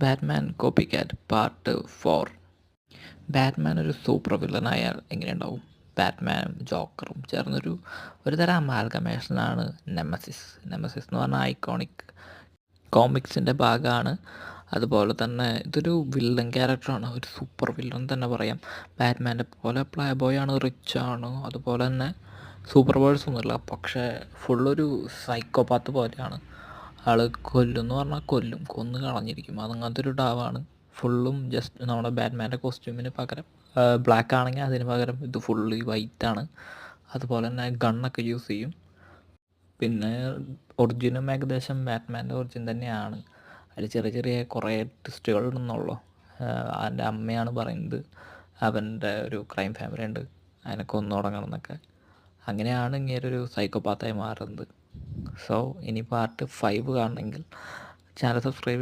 Batman copy cat part 4. Batman ഒരു super വില്ലനായാൽ എങ്ങനെയുണ്ടാവും? ബാറ്റ്മാനും ജോക്കറും ചേർന്നൊരു തരം അമാൽഗമേഷനാണ് നെമസിസ്. നെമസിസ് എന്ന് പറഞ്ഞാൽ ഐക്കോണിക് കോമിക്സിൻ്റെ ഭാഗമാണ്. അതുപോലെ തന്നെ ഇതൊരു വില്ലൻ ക്യാരക്ടറാണ്, ഒരു സൂപ്പർ വില്ലൻ തന്നെ പറയാം. ബാറ്റ്മാൻ്റെ പോലെ പ്ലേ ബോയ് ആണ്, റിച്ച് ആണ്, അതുപോലെ തന്നെ സൂപ്പർ പവേഴ്സ് ഒന്നുമില്ല, പക്ഷേ ഫുള്ളൊരു സൈക്കോപാത്ത് പോലെയാണ്. ആൾ കൊല്ലുമെന്ന് പറഞ്ഞാൽ കൊന്ന് കളഞ്ഞിരിക്കും. അതങ്ങനത്തെ ഒരു ഡാവാണ്. ഫുള്ളും ജസ്റ്റ് നമ്മുടെ ബാറ്റ്മാൻ്റെ കോസ്റ്റ്യൂമിന് പകരം ബ്ലാക്ക് ആണെങ്കിൽ അതിന് പകരം ഇത് ഫുള്ളി വൈറ്റാണ്. അതുപോലെ തന്നെ ഗണ്ണൊക്കെ യൂസ് ചെയ്യും. പിന്നെ ഒറിജിനും ഏകദേശം ബാറ്റ്മാൻ്റെ ഒറിജിൻ തന്നെയാണ്. അതിൽ ചെറിയ ചെറിയ കുറേ ട്വിസ്റ്റുകൾ ഉണ്ടെന്നുള്ളൂ. അവൻ്റെ അമ്മയാണ് പറയുന്നത് അവൻ്റെ ഒരു ക്രൈം ഫാമിലി ഉണ്ട്, അതിനെ കൊന്നു തുടങ്ങണം എന്നൊക്കെ. അങ്ങനെയാണ് ഇങ്ങനൊരു സൈക്കോപാത്തായി മാറുന്നത്. സോ ഇനി പാർട്ട് 5 കാണണമെങ്കിൽ ചാനൽ സബ്സ്ക്രൈബ് ചെയ്യുക.